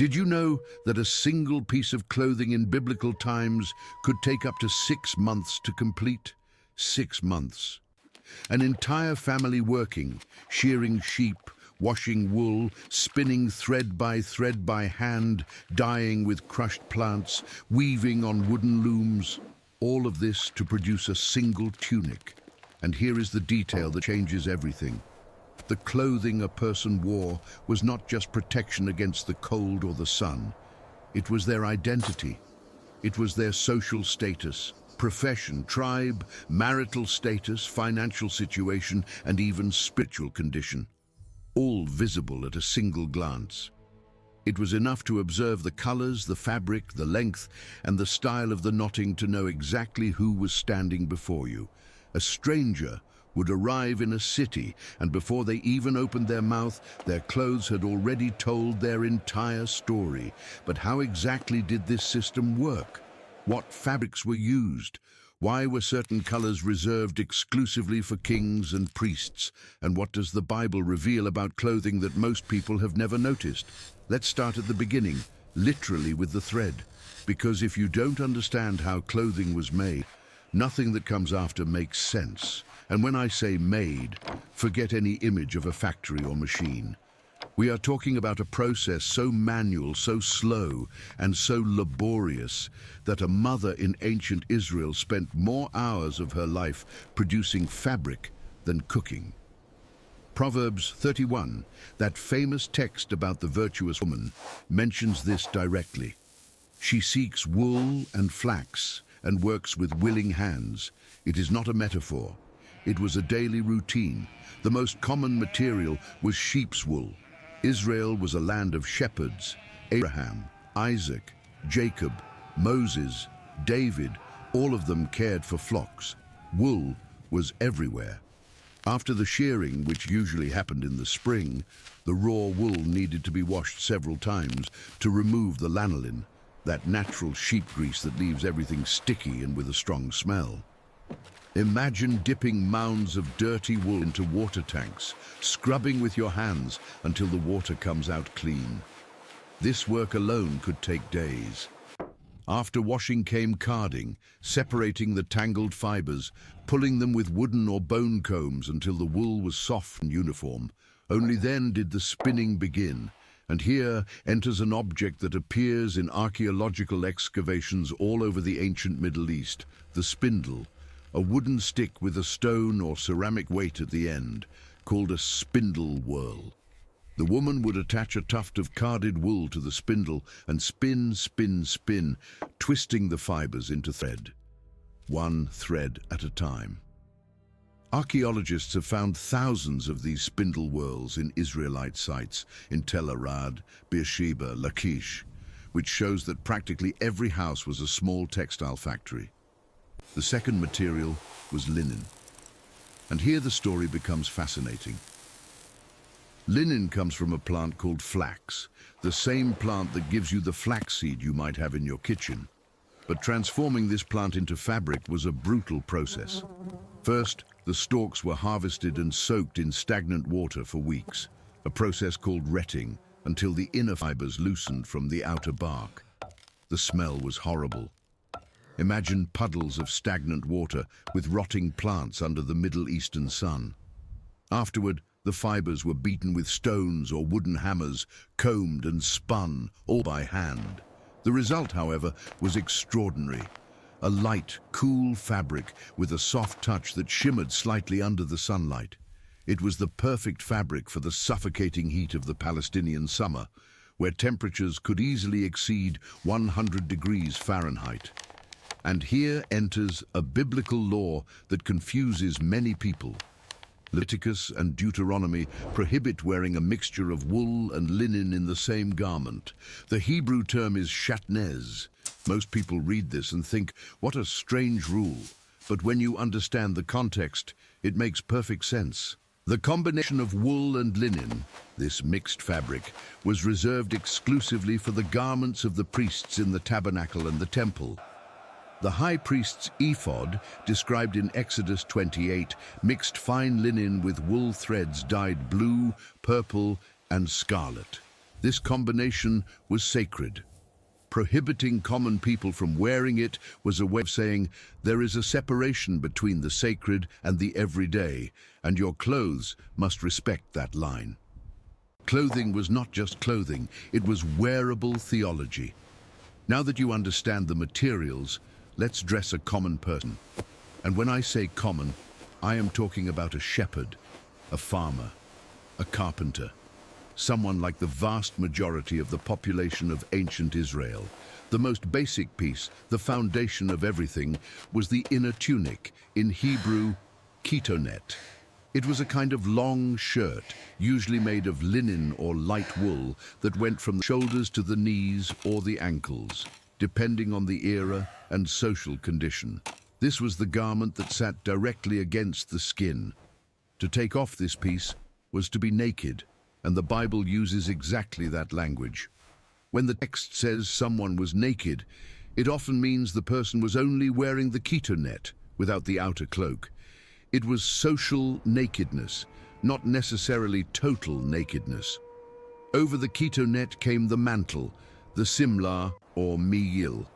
Did you know that a single piece of clothing in biblical times could take up to 6 months to complete? 6 months. An entire family working, shearing sheep, washing wool, spinning thread by hand, dyeing with crushed plants, weaving on wooden looms. All of this to produce a single tunic. And here is the detail that changes everything. The clothing a person wore was not just protection against the cold or the sun. It was their identity. It was their social status, profession, tribe, marital status, financial situation, and even spiritual condition, all visible at a single glance. It was enough to observe the colors, the fabric, the length, and the style of the knotting to know exactly who was standing before you. A stranger would arrive in a city, and before they even opened their mouth, their clothes had already told their entire story. But how exactly did this system work? What fabrics were used? Why were certain colors reserved exclusively for kings and priests? And what does the Bible reveal about clothing that most people have never noticed? Let's start at the beginning, literally with the thread. Because if you don't understand how clothing was made, nothing that comes after makes sense. And when I say made, forget any image of a factory or machine. We are talking about a process so manual, so slow, and so laborious that a mother in ancient Israel spent more hours of her life producing fabric than cooking. Proverbs 31, that famous text about the virtuous woman, mentions this directly. She seeks wool and flax and works with willing hands. It is not a metaphor. It was a daily routine. The most common material was sheep's wool. Israel was a land of shepherds. Abraham, Isaac, Jacob, Moses, David, all of them cared for flocks. Wool was everywhere. After the shearing, which usually happened in the spring, the raw wool needed to be washed several times to remove the lanolin, that natural sheep grease that leaves everything sticky and with a strong smell. Imagine dipping mounds of dirty wool into water tanks, scrubbing with your hands until the water comes out clean. This work alone could take days. After washing came carding, separating the tangled fibers, pulling them with wooden or bone combs until the wool was soft and uniform. Only then did the spinning begin. And here enters an object that appears in archaeological excavations all over the ancient Middle East, the spindle. A wooden stick with a stone or ceramic weight at the end, called a spindle whorl. The woman would attach a tuft of carded wool to the spindle and spin, spin, spin, twisting the fibers into thread, one thread at a time. Archaeologists have found thousands of these spindle whorls in Israelite sites in Tel Arad, Beersheba, Lachish, which shows that practically every house was a small textile factory. The second material was linen. And here the story becomes fascinating. Linen comes from a plant called flax, the same plant that gives you the flaxseed you might have in your kitchen. But transforming this plant into fabric was a brutal process. First, the stalks were harvested and soaked in stagnant water for weeks, a process called retting, until the inner fibers loosened from the outer bark. The smell was horrible. Imagine puddles of stagnant water with rotting plants under the Middle Eastern sun. Afterward, the fibers were beaten with stones or wooden hammers, combed and spun, all by hand. The result, however, was extraordinary. A light, cool fabric with a soft touch that shimmered slightly under the sunlight. It was the perfect fabric for the suffocating heat of the Palestinian summer, where temperatures could easily exceed 100 degrees Fahrenheit. And here enters a biblical law that confuses many people. Leviticus and Deuteronomy prohibit wearing a mixture of wool and linen in the same garment. The Hebrew term is shatnez. Most people read this and think, what a strange rule. But when you understand the context, it makes perfect sense. The combination of wool and linen, this mixed fabric, was reserved exclusively for the garments of the priests in the tabernacle and the temple. The high priest's ephod, described in Exodus 28, mixed fine linen with wool threads dyed blue, purple, and scarlet. This combination was sacred. Prohibiting common people from wearing it was a way of saying there is a separation between the sacred and the everyday, and your clothes must respect that line. Clothing was not just clothing, it was wearable theology. Now that you understand the materials, let's dress a common person. And when I say common, I am talking about a shepherd, a farmer, a carpenter, someone like the vast majority of the population of ancient Israel. The most basic piece, the foundation of everything, was the inner tunic, in Hebrew, kitonet. It was a kind of long shirt, usually made of linen or light wool, that went from the shoulders to the knees or the ankles, depending on the era and social condition. This was the garment that sat directly against the skin. To take off this piece was to be naked, and the Bible uses exactly that language. When the text says someone was naked, it often means the person was only wearing the kitonet, without the outer cloak. It was social nakedness, not necessarily total nakedness. Over the kitonet came the mantle, the simlah or miyil.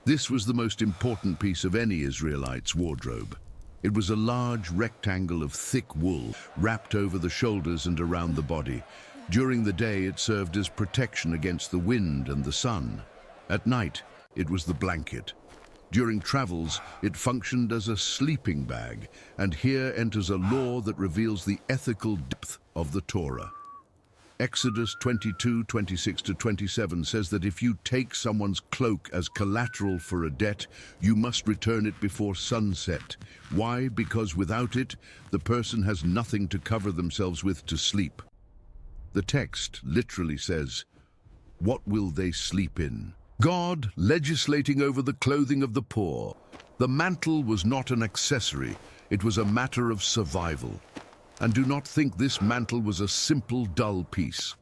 This was the most important piece of any Israelite's wardrobe. It was a large rectangle of thick wool wrapped over the shoulders and around the body. During the day, it served as protection against the wind and the sun. At night, it was the blanket. During travels, it functioned as a sleeping bag, and here enters a law that reveals the ethical depth of the Torah. Exodus 22:26-27 says that if you take someone's cloak as collateral for a debt, you must return it before sunset. Why? Because without it, the person has nothing to cover themselves with to sleep. The text literally says, "What will they sleep in?" God legislating over the clothing of the poor. The mantle was not an accessory, it was a matter of survival. And do not think this mantle was a simple, dull piece.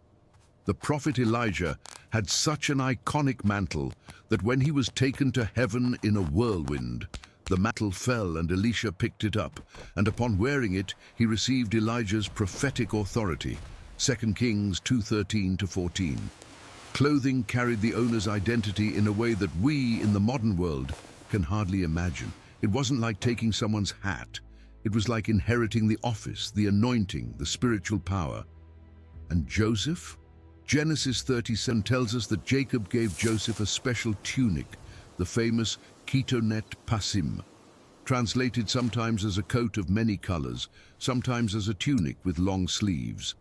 The prophet Elijah had such an iconic mantle that when he was taken to heaven in a whirlwind, the mantle fell and Elisha picked it up, and upon wearing it, he received Elijah's prophetic authority. 2 Kings 2:13-14. Clothing carried the owner's identity in a way that we, in the modern world, can hardly imagine. It wasn't like taking someone's hat. It was like inheriting the office, the anointing, the spiritual power. And Joseph? Genesis 37 tells us that Jacob gave Joseph a special tunic, the famous kitonet pasim, translated sometimes as a coat of many colors, sometimes as a tunic with long sleeves.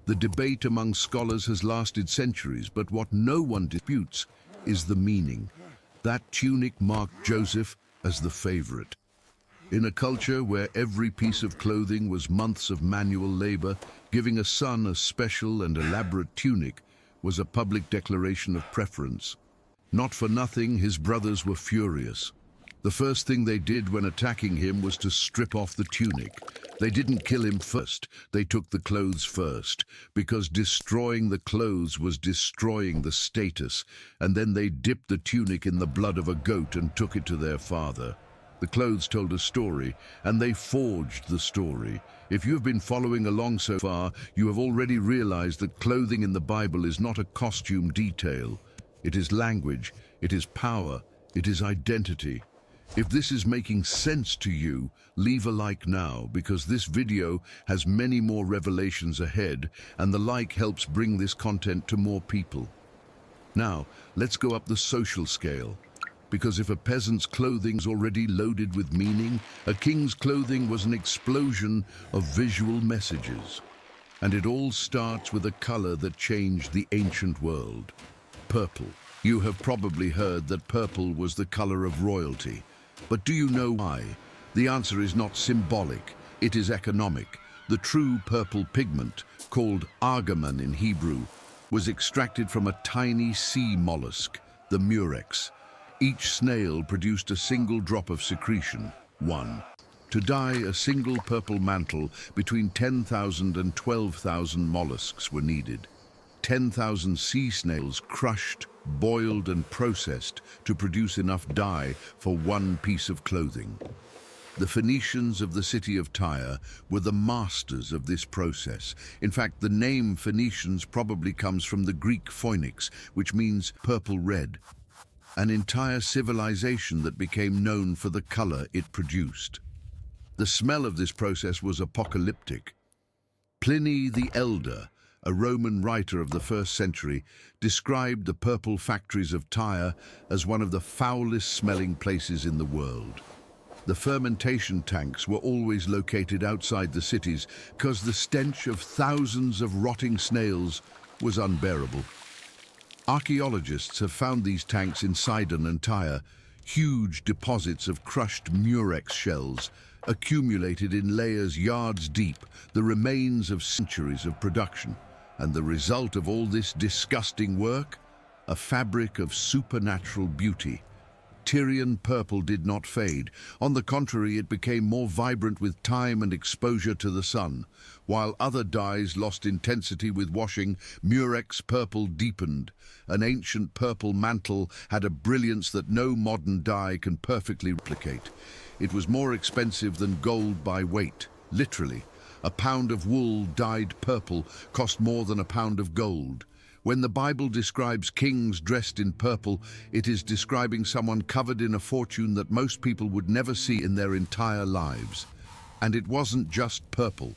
The debate among scholars has lasted centuries, but what no one disputes is the meaning. That tunic marked Joseph as the favorite. In a culture where every piece of clothing was months of manual labor, giving a son a special and elaborate tunic was a public declaration of preference. Not for nothing, his brothers were furious. The first thing they did when attacking him was to strip off the tunic. They didn't kill him first, they took the clothes first, because destroying the clothes was destroying the status, and then they dipped the tunic in the blood of a goat and took it to their father. The clothes told a story, and they forged the story. If you have been following along so far, you have already realized that clothing in the Bible is not a costume detail. It is language, it is power, it is identity. If this is making sense to you, leave a like now, because this video has many more revelations ahead, and the like helps bring this content to more people. Now, let's go up the social scale. Because if a peasant's clothing is already loaded with meaning, a king's clothing was an explosion of visual messages. And it all starts with a color that changed the ancient world. Purple. You have probably heard that purple was the color of royalty. But do you know why? The answer is not symbolic, it is economic. The true purple pigment, called argaman in Hebrew, was extracted from a tiny sea mollusk, the murex. Each snail produced a single drop of secretion, one. To dye a single purple mantle, between 10,000 and 12,000 mollusks were needed. 10,000 sea snails crushed, boiled and processed to produce enough dye for one piece of clothing. The Phoenicians of the city of Tyre were the masters of this process. In fact, the name Phoenicians probably comes from the Greek phoenix, which means purple-red, an entire civilization that became known for the color it produced. The smell of this process was apocalyptic. Pliny the Elder, a Roman writer of the 1st century, described the purple factories of Tyre as one of the foulest smelling places in the world. The fermentation tanks were always located outside the cities because the stench of thousands of rotting snails was unbearable. Archaeologists have found these tanks in Sidon and Tyre, huge deposits of crushed murex shells, accumulated in layers yards deep, the remains of centuries of production. And the result of all this disgusting work? A fabric of supernatural beauty. Tyrian purple did not fade. On the contrary, it became more vibrant with time and exposure to the sun. While other dyes lost intensity with washing, murex purple deepened. An ancient purple mantle had a brilliance that no modern dye can perfectly replicate. It was more expensive than gold by weight, literally. A pound of wool dyed purple cost more than a pound of gold. When the Bible describes kings dressed in purple, it is describing someone covered in a fortune that most people would never see in their entire lives. And it wasn't just purple.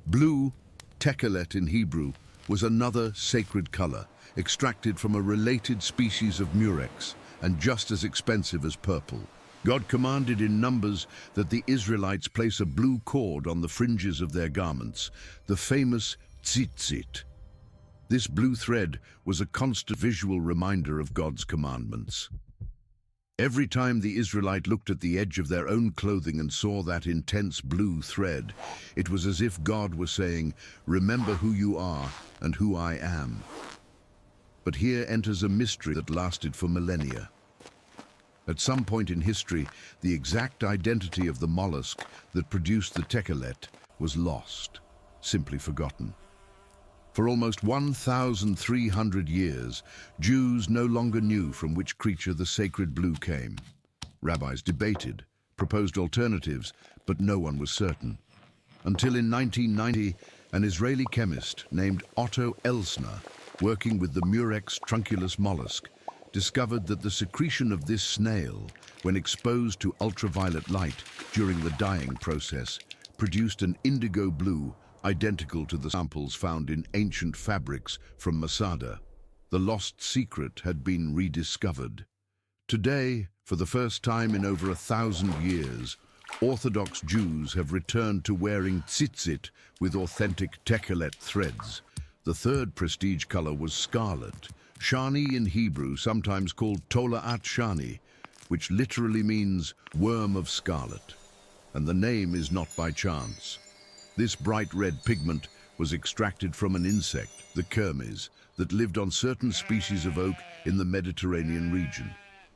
Blue, techelet in Hebrew, was another sacred color, extracted from a related species of murex, and just as expensive as purple. God commanded in Numbers that the Israelites place a blue cord on the fringes of their garments, the famous tzitzit. This blue thread was a constant visual reminder of God's commandments. Every time the Israelite looked at the edge of their own clothing and saw that intense blue thread, it was as if God was saying, "Remember who you are and who I am." But here enters a mystery that lasted for millennia. At some point in history, the exact identity of the mollusk that produced the techelet was lost, simply forgotten. For almost 1,300 years, Jews no longer knew from which creature the sacred blue came. Rabbis debated, proposed alternatives, but no one was certain. Until in 1990, an Israeli chemist named Otto Elsner, working with the Murex trunculus mollusk, discovered that the secretion of this snail, when exposed to ultraviolet light during the dyeing process, produced an indigo blue identical to the samples found in ancient fabrics from Masada. The lost secret had been rediscovered. Today, for the first time in over 1,000 years, Orthodox Jews have returned to wearing tzitzit with authentic techelet threads. The third prestige color was scarlet, shani in Hebrew, sometimes called tola'at shani, which literally means worm of scarlet. And the name is not by chance. This bright red pigment was extracted from an insect, the kermes, that lived on certain species of oak in the Mediterranean region.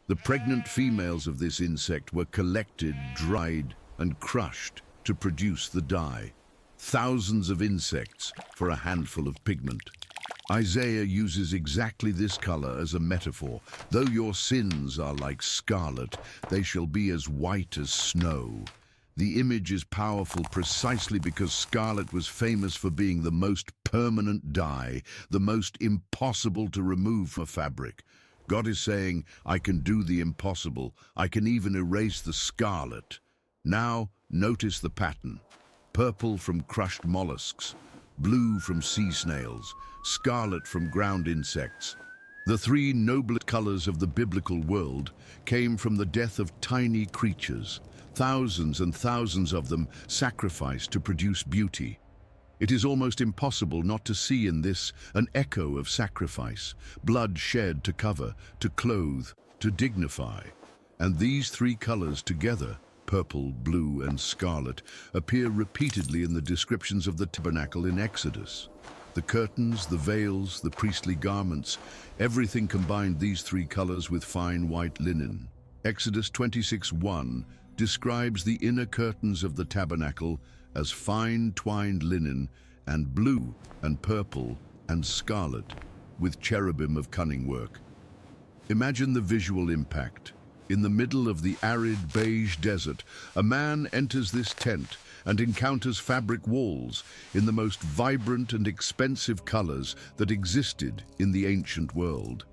The pregnant females of this insect were collected, dried, and crushed to produce the dye. Thousands of insects for a handful of pigment. Isaiah uses exactly this color as a metaphor. Though your sins are like scarlet, they shall be as white as snow. The image is powerful precisely because scarlet was famous for being the most permanent dye, the most impossible to remove from a fabric. God is saying, I can do the impossible. I can even erase the scarlet. Now, notice the pattern. Purple from crushed mollusks, blue from sea snails, scarlet from ground insects. The three noblest colors of the biblical world came from the death of tiny creatures. Thousands and thousands of them sacrificed to produce beauty. It is almost impossible not to see in this an echo of sacrifice, blood shed to cover, to clothe, to dignify. And these three colors together, purple, blue, and scarlet, appear repeatedly in the descriptions of the tabernacle in Exodus. The curtains, the veils, the priestly garments, everything combined these three colors with fine white linen. Exodus 26:1 describes the inner curtains of the tabernacle as fine twined linen and blue and purple and scarlet with cherubim of cunning work. Imagine the visual impact. In the middle of the arid beige desert, a man enters this tent and encounters fabric walls in the most vibrant and expensive colors that existed in the ancient world.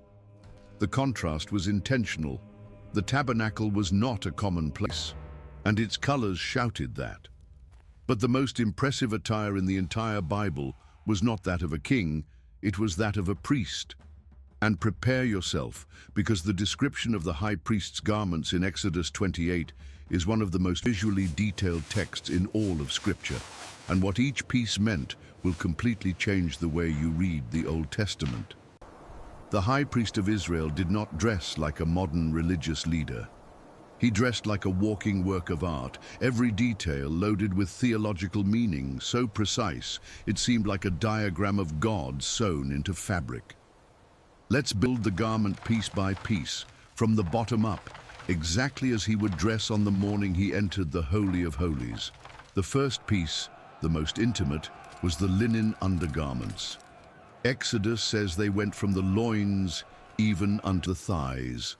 The contrast was intentional. The tabernacle was not a common place, and its colors shouted that. But the most impressive attire in the entire Bible was not that of a king, it was that of a priest. And prepare yourself, because the description of the high priest's garments in Exodus 28 is one of the most visually detailed texts in all of Scripture, and what each piece meant will completely change the way you read the Old Testament. The high priest of Israel did not dress like a modern religious leader. He dressed like a walking work of art, every detail loaded with theological meaning, so precise it seemed like a diagram of God sewn into fabric. Let's build the garment piece by piece, from the bottom up, exactly as he would dress on the morning he entered the Holy of Holies. The first piece, the most intimate, was the linen undergarments. Exodus says they went from the loins even unto the thighs.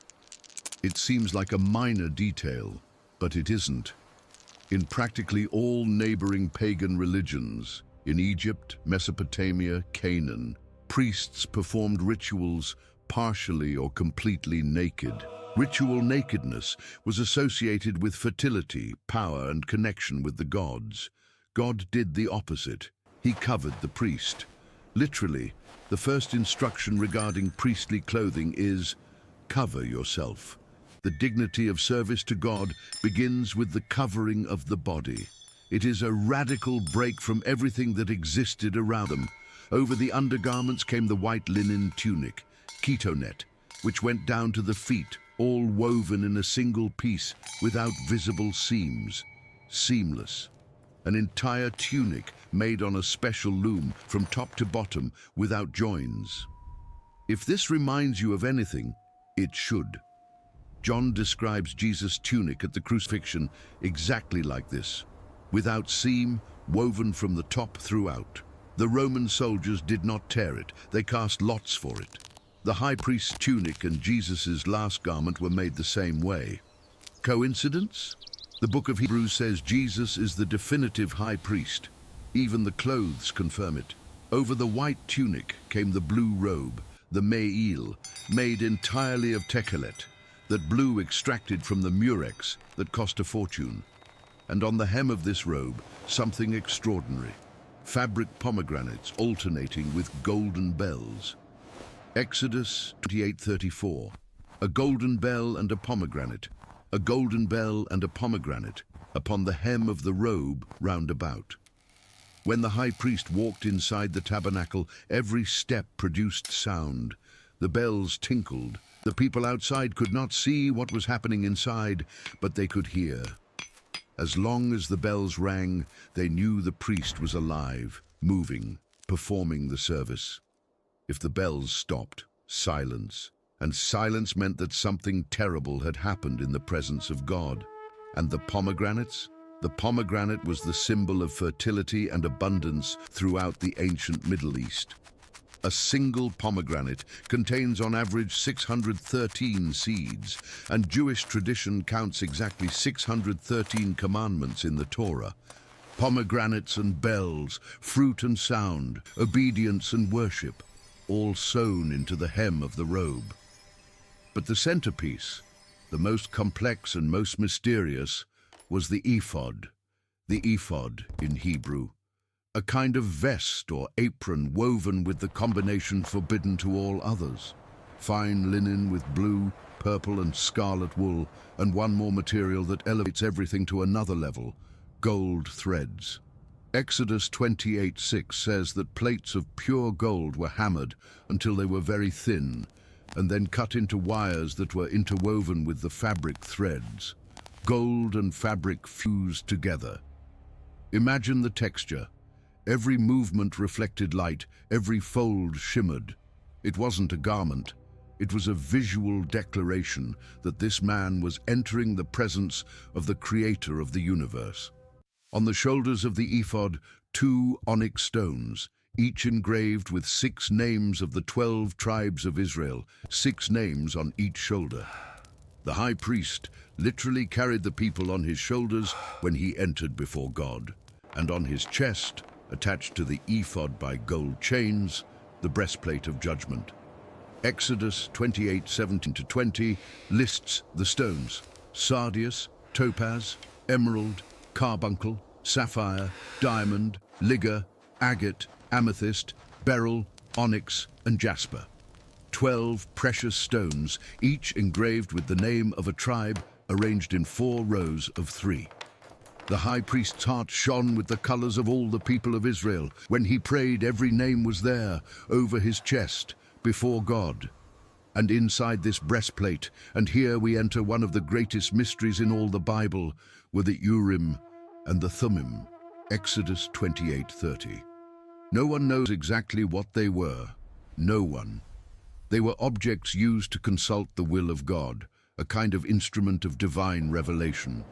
It seems like a minor detail, but it isn't. In practically all neighboring pagan religions, in Egypt, Mesopotamia, Canaan, priests performed rituals partially or completely naked. Ritual nakedness was associated with fertility, power, and connection with the gods. God did the opposite. He covered the priest. Literally, the first instruction regarding priestly clothing is, cover yourself. The dignity of service to God begins with the covering of the body. It is a radical break from everything that existed around them. Over the undergarments came the white linen tunic, chitonet, which went down to the feet, all woven in a single piece without visible seams. Seamless. An entire tunic made on a special loom from top to bottom without joins. If this reminds you of anything, it should. John describes Jesus' tunic at the crucifixion exactly like this, without seam, woven from the top throughout. The Roman soldiers did not tear it, they cast lots for it. The high priest's tunic and Jesus' last garment were made the same way. Coincidence? The book of Hebrews says Jesus is the definitive high priest. Even the clothes confirm it. Over the white tunic came the blue robe, the me'il, made entirely of techelet, that blue extracted from the murex that cost a fortune. And on the hem of this robe, something extraordinary. Fabric pomegranates alternating with golden bells. Exodus 28:34. A golden bell and a pomegranate, a golden bell and a pomegranate, upon the hem of the robe round about. When the high priest walked inside the tabernacle, every step produced sound. The bells tinkled. The people outside could not see what was happening inside, but they could hear. As long as the bells rang, they knew the priest was alive, moving, performing the service. If the bells stopped, silence. And silence meant that something terrible had happened in the presence of God. And the pomegranates? The pomegranate was the symbol of fertility and abundance throughout the ancient Middle East. A single pomegranate contains on average 613 seeds, and Jewish tradition counts exactly 613 commandments in the Torah. Pomegranates and bells, fruit and sound, obedience and worship, all sewn into the hem of the robe. But the centerpiece, the most complex and most mysterious, was the ephod. The ephod in Hebrew. A kind of vest or apron woven with the combination forbidden to all others. Fine linen with blue, purple and scarlet wool, and one more material that elevates everything to another level, gold threads. Exodus 28:6 says that plates of pure gold were hammered until they were very thin, and then cut into wires that were interwoven with the fabric threads. Gold and fabric fused together. Imagine the texture. Every movement reflected light, every fold shimmered. It wasn't a garment. It was a visual declaration that this man was entering the presence of the creator of the universe. On the shoulders of the ephod, 2 onyx stones, each engraved with 6 names of the 12 tribes of Israel, 6 names on each shoulder. The high priest literally carried the people on his shoulders when he entered before God, and on his chest, attached to the ephod by gold chains, the breastplate of judgment. Exodus 28:17-20 lists the stones: sardius, topaz, emerald, carbuncle, sapphire, diamond, ligure, agate, amethyst, beryl, onyx, and jasper. 12 precious stones, each engraved with the name of a tribe, arranged in 4 rows of 3. The high priest's heart shone with the colors of all the people of Israel. When he prayed, every name was there, over his chest, before God. And inside this breastplate, and here we enter one of the greatest mysteries in all the Bible, were the Urim and the Thummim. Exodus 28:30. No one knows exactly what they were. No one. They were objects used to consult the will of God, a kind of instrument of divine revelation.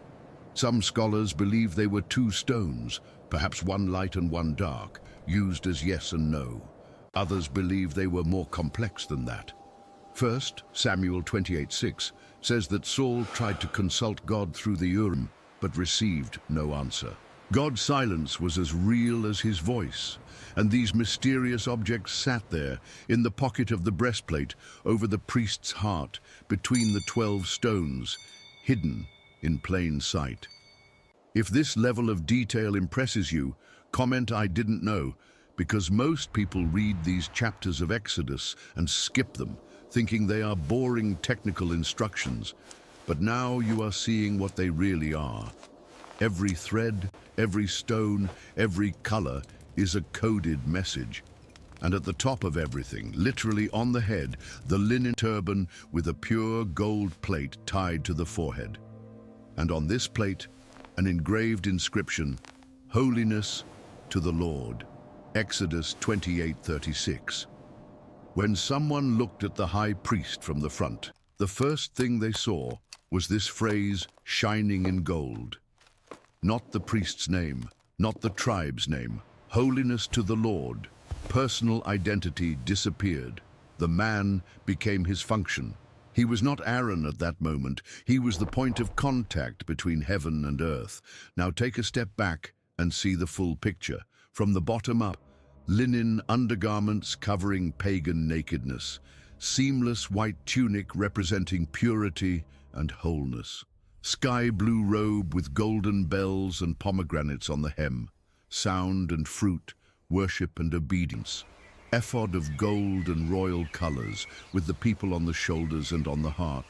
Some scholars believe they were 2 stones, perhaps one light and one dark, used as yes and no. Others believe they were more complex than that. First, Samuel 28:6 says that Saul tried to consult God through the Urim, but received no answer. God's silence was as real as his voice, and these mysterious objects sat there in the pocket of the breastplate over the priest's heart, between the 12 stones, hidden in plain sight. If this level of detail impresses you, comment "I didn't know," because most people read these chapters of Exodus and skip them, thinking they are boring technical instructions. But now you are seeing what they really are. Every thread, every stone, every color is a coded message. And at the top of everything, literally on the head, the linen turban with a pure gold plate tied to the forehead. And on this plate, an engraved inscription, "Holiness to the Lord." Exodus 28:36. When someone looked at the high priest from the front, the first thing they saw was this phrase, shining in gold. Not the priest's name, not the tribe's name. Holiness to the Lord. Personal identity disappeared. The man became his function. He was not Aaron at that moment. He was the point of contact between heaven and earth. Now take a step back and see the full picture. From the bottom up, linen undergarments covering pagan nakedness. Seamless white tunic representing purity and wholeness. Sky blue robe with golden bells and pomegranates on the hem. Sound and fruit, worship and obedience. Ephod of gold and royal colors, with the people on the shoulders and on the heart.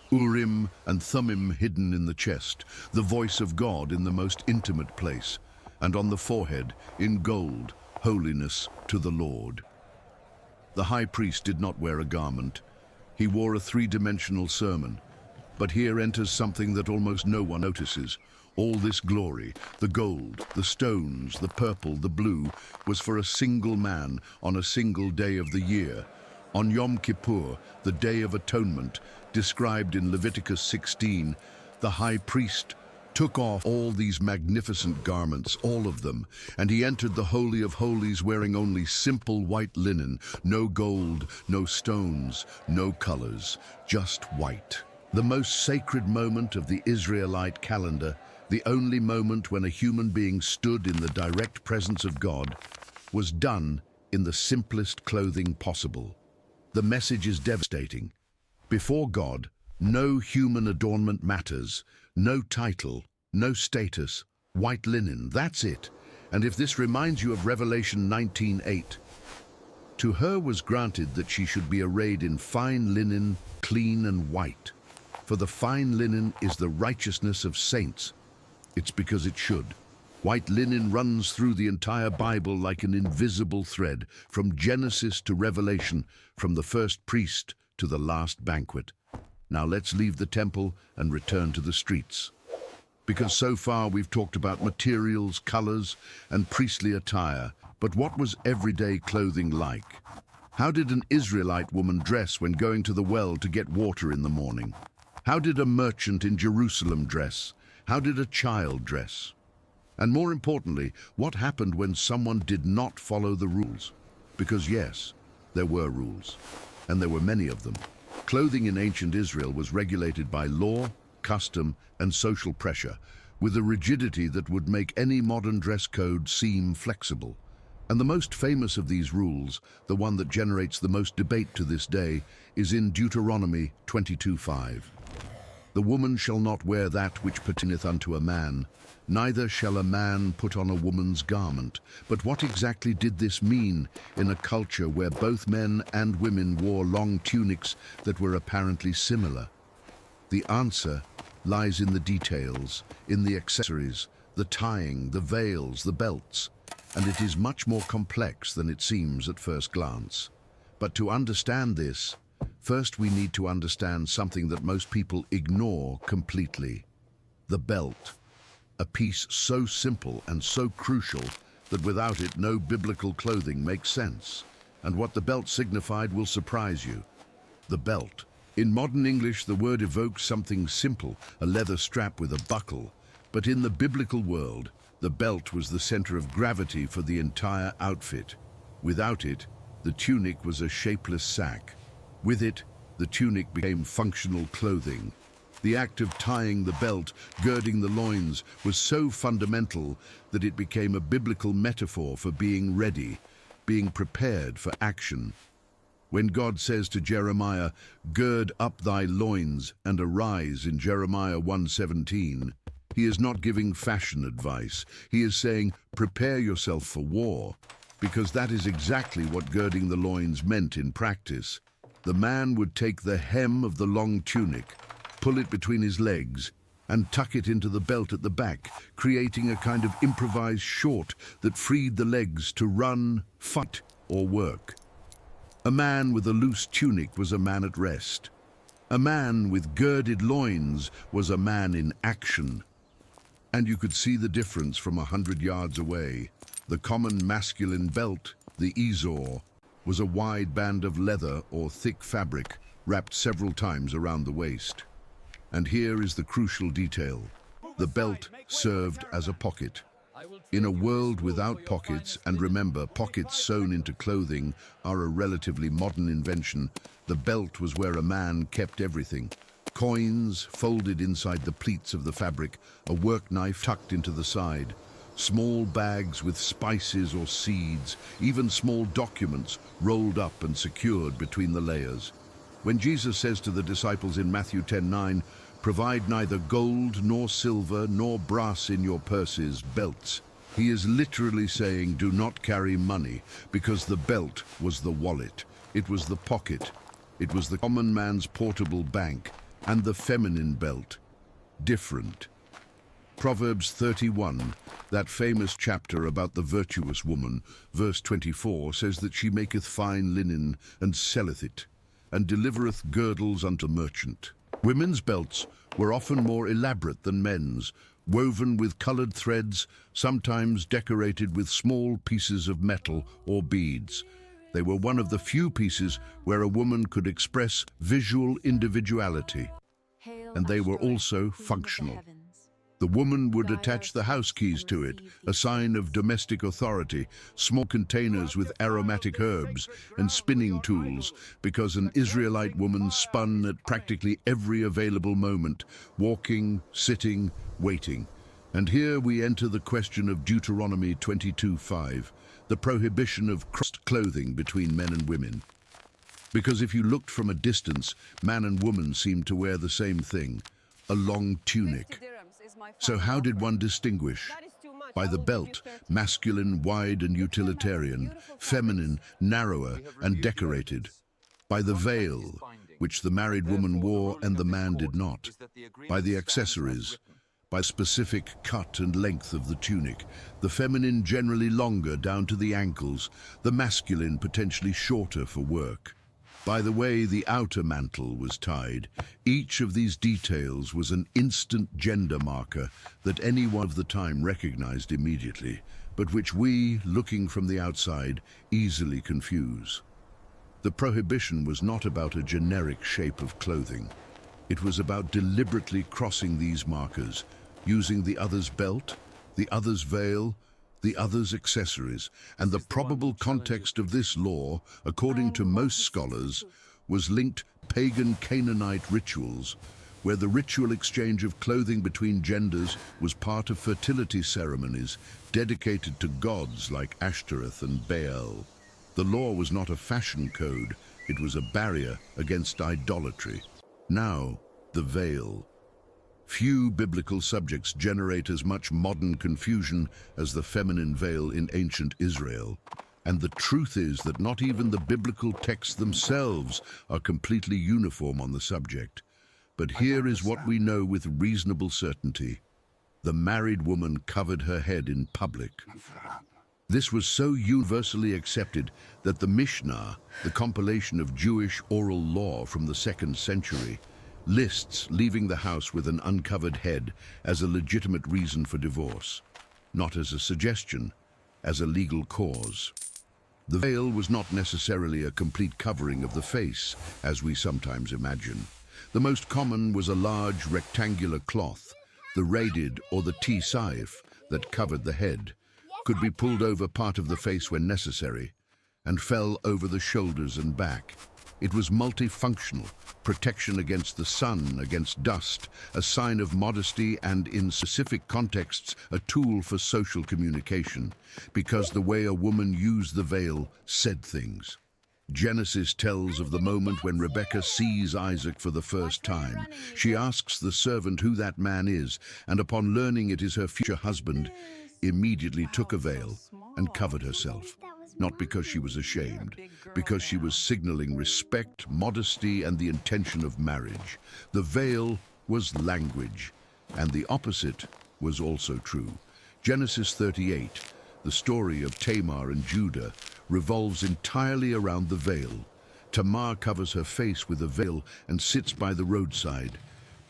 Urim and Thummim hidden in the chest, the voice of God in the most intimate place, and on the forehead, in gold, holiness to the Lord. The high priest did not wear a garment. He wore a 3-dimensional sermon. But here enters something that almost no one notices. All this glory, the gold, the stones, the purple, the blue, was for a single man on a single day of the year. On Yom Kippur, the Day of Atonement, described in Leviticus 16, the high priest took off all these magnificent garments, all of them, and he entered the Holy of Holies wearing only simple white linen, no gold, no stones, no colors, just white. The most sacred moment of the Israelite calendar, the only moment when a human being stood in the direct presence of God, was done in the simplest clothing possible. The message is devastating. Before God, no human adornment matters, no title, no status, white linen, that's it. And if this reminds you of Revelation 19:8, to her was granted that she should be arrayed in fine linen, clean and white. For the fine linen is the righteousness of saints. It's because it should. White linen runs through the entire Bible like an invisible thread, from Genesis to Revelation, from the first priest to the last banquet. Now let's leave the temple and return to the streets. Because so far we've talked about materials, colors, and priestly attire, but what was everyday clothing like? How did an Israelite woman dress when going to the well to get water in the morning? How did a merchant in Jerusalem dress? How did a child dress? And more importantly, what happened when someone did not follow the rules? Because yes, there were rules, and there were many of them. Clothing in ancient Israel was regulated by law, custom, and social pressure, with a rigidity that would make any modern dress code seem flexible. And the most famous of these rules, the one that generates the most debate to this day, is in Deuteronomy 22:5. The woman shall not wear that which pertaineth unto a man, neither shall a man put on a woman's garment. But what exactly did this mean in a culture where both men and women wore long tunics that were apparently similar? The answer lies in the details, in the accessories, the tying, the veils, the belts, and it is much more complex than it seems at first glance. But to understand this, first we need to understand something that most people ignore completely: the belt. A piece so simple and so crucial that without it no biblical clothing makes sense. And what the belt signified will surprise you. The belt. In modern English, the word evokes something simple, a leather strap with a buckle. But in the biblical world, the belt was the center of gravity for the entire outfit. Without it, the tunic was a shapeless sack. With it, the tunic became functional clothing. The act of tying the belt, girding the loins, was so fundamental that it became a biblical metaphor for being ready, being prepared for action. When God says to Jeremiah, "Gird up thy loins and arise," in Jeremiah 1:17, he is not giving fashion advice. He is saying, prepare yourself for war, because that is exactly what girding the loins meant in practice. The man would take the hem of the long tunic, pull it between his legs, and tuck it into the belt at the back, creating a kind of improvised short that freed the legs to run, fight, or work. A man with a loose tunic was a man at rest. A man with girded loins was a man in action. And you could see the difference from 100 yards away. The common masculine belt, the eazor, was a wide band of leather or thick fabric wrapped several times around the waist. And here is the crucial detail. The belt served as a pocket. In a world without pockets, and remember, pockets sewn into clothing are a relatively modern invention, the belt was where a man kept everything. Coins folded inside the pleats of the fabric, a work knife tucked into the side, small bags with spices or seeds, even small documents rolled up and secured between the layers. When Jesus says to the disciples in Matthew 10:9, "Provide neither gold nor silver nor brass in your purses, belts," he is literally saying do not carry money, because the belt was the wallet, it was the pocket, it was the common man's portable bank, and the feminine belt, different. Proverbs 31, that famous chapter about the virtuous woman, verse 24, says that she maketh fine linen and selleth it, and delivereth girdles unto merchant. Women's belts were often more elaborate than men's, woven with colored threads, sometimes decorated with small pieces of metal or beads. They were one of the few pieces where a woman could express visual individuality, and they were also functional. The woman would attach the house keys to it, a sign of domestic authority, small containers with aromatic herbs, and spinning tools, because an Israelite woman spun at practically every available moment, walking, sitting, waiting. And here we enter the question of Deuteronomy 22:5, the prohibition of crossed clothing between men and women. Because if you looked from a distance, man and woman seemed to wear the same thing, a long tunic. So how did one distinguish? By the belt, masculine, wide and utilitarian, feminine, narrower and decorated. By the veil, which the married woman wore and the man did not. By the accessories, by specific cut and length of the tunic, the feminine generally longer down to the ankles, the masculine potentially shorter for work. By the way the outer mantle was tied, each of these details was an instant gender marker that anyone of the time recognized immediately, but which we, looking from the outside, easily confuse. The prohibition was not about a generic shape of clothing. It was about deliberately crossing these markers, using the other's belt, the other's veil, the other's accessories, and the probable context of this law, according to most scholars, was linked pagan Canaanite rituals, where the ritual exchange of clothing between genders was part of fertility ceremonies dedicated to gods like Ashtoreth and Baal. The law was not a fashion code, it was a barrier against idolatry. Now, the veil. Few biblical subjects generate as much modern confusion as the feminine veil in ancient Israel. And the truth is that not even the biblical texts themselves are completely uniform on the subject. But here is what we know with reasonable certainty. The married woman covered her head in public. This was so universally accepted that the Mishnah, the compilation of Jewish oral law from the 2nd century, lists leaving the house with an uncovered head as a legitimate reason for divorce, not as a suggestion, as a legal cause. The veil was not necessarily a complete covering of the face, as we sometimes imagine. The most common was a large rectangular cloth, the raidid or the tisaif, that covered the head, could be pulled over part of the face when necessary, and fell over the shoulders and back. It was multifunctional, protection against the sun, against dust, a sign of modesty and, in specific contexts, a tool for social communication, because the way a woman used the veil said things. Genesis tells of the moment when Rebekah sees Isaac for the first time. She asks the servant who that man is, and upon learning it is her future husband, immediately took a veil and covered herself. Not because she was ashamed, because she was signaling respect, modesty, and the intention of marriage. The veil was language, and the opposite was also true. Genesis 38, the story of Tamar and Judah, revolves entirely around the veil. Tamar covers her face with a veil and sits by the roadside.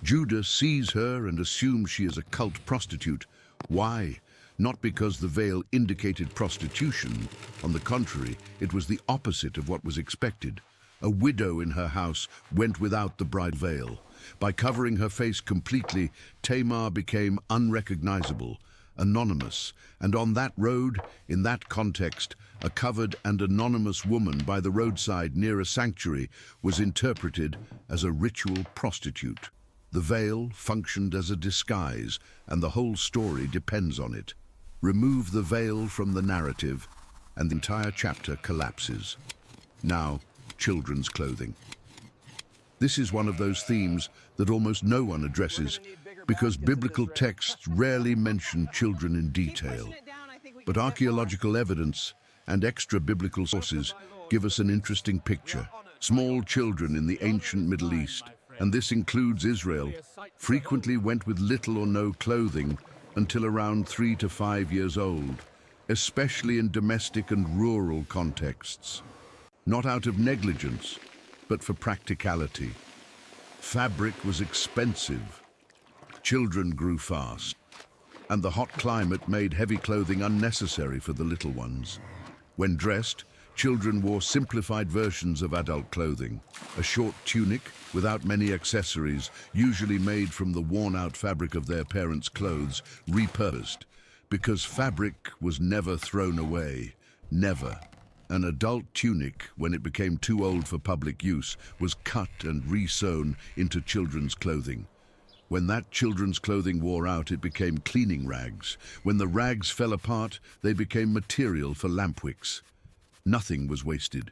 Judah sees her and assumes she is a cult prostitute. Why? Not because the veil indicated prostitution. On the contrary, it was the opposite of what was expected. A widow in her house went without the bride veil. By covering her face completely, Tamar became unrecognizable, anonymous, and on that road, in that context, a covered and anonymous woman by the roadside near a sanctuary was interpreted as a ritual prostitute. The veil functioned as a disguise, and the whole story depends on it. Remove the veil from the narrative, and the entire chapter collapses. Now, children's clothing. This is one of those themes that almost no one addresses, because biblical texts rarely mention children in detail. But archaeological evidence and extra-biblical sources give us an interesting picture. Small children in the ancient Middle East, and this includes Israel, frequently went with little or no clothing until around 3 to 5 years old, especially in domestic and rural contexts. Not out of negligence, but for practicality. Fabric was expensive. Children grew fast, and the hot climate made heavy clothing unnecessary for the little ones. When dressed, children wore simplified versions of adult clothing, a short tunic without many accessories, usually made from the worn-out fabric of their parents' clothes, repurposed, because fabric was never thrown away, never. An adult tunic, when it became too old for public use, was cut and re-sewn into children's clothing. When that children's clothing wore out, it became cleaning rags. When the rags fell apart, they became material for lamp wicks. Nothing was wasted.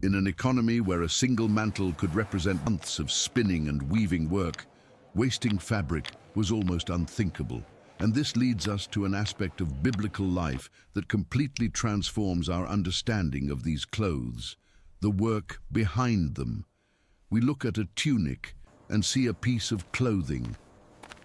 In an economy where a single mantle could represent months of spinning and weaving work, wasting fabric was almost unthinkable. And this leads us to an aspect of biblical life that completely transforms our understanding of these clothes, the work behind them. We look at a tunic and see a piece of clothing.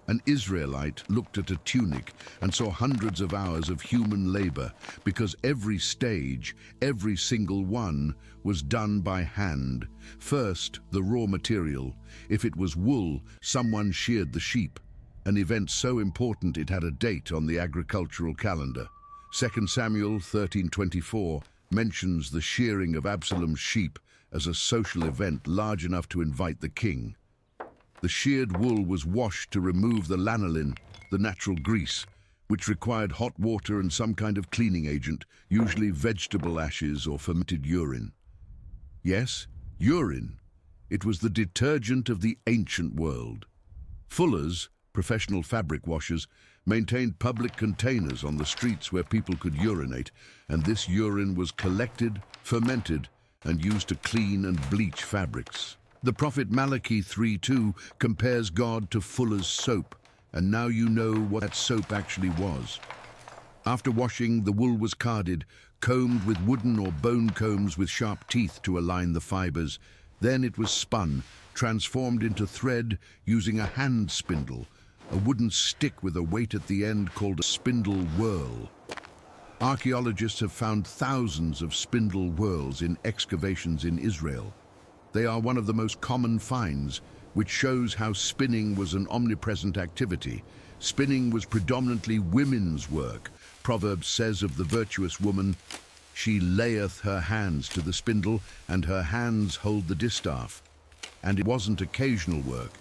An Israelite looked at a tunic and saw hundreds of hours of human labor, because every stage, every single one, was done by hand. First, the raw material. If it was wool, someone sheared the sheep, an event so important it had a date on the agricultural calendar. 2 Samuel 13:24 mentions the shearing of Absalom's sheep as a social event large enough to invite the king. The sheared wool was washed to remove the lanolin, the natural grease, which required hot water and some kind of cleaning agent, usually vegetable ashes or fermented urine. Yes, urine. It was the detergent of the ancient world. Fullers, professional fabric washers, maintained public containers on the streets where people could urinate, and this urine was collected, fermented, and used to clean and bleach fabrics. The prophet Malachi 3:2 compares God to fuller's soap, and now you know what that soap actually was. After washing, the wool was carded, combed with wooden or bone combs with sharp teeth to align the fibers. Then it was spun, transformed into thread using a hand spindle, a wooden stick with a weight at the end called a spindle whorl. Archaeologists have found thousands of spindle whorls in excavations in Israel. They are one of the most common finds, which shows how spinning was an omnipresent activity. Spinning was predominantly women's work. Proverbs says of the virtuous woman, "She layeth her hands to the spindle, and her hands hold the distaff." And it wasn't occasional work,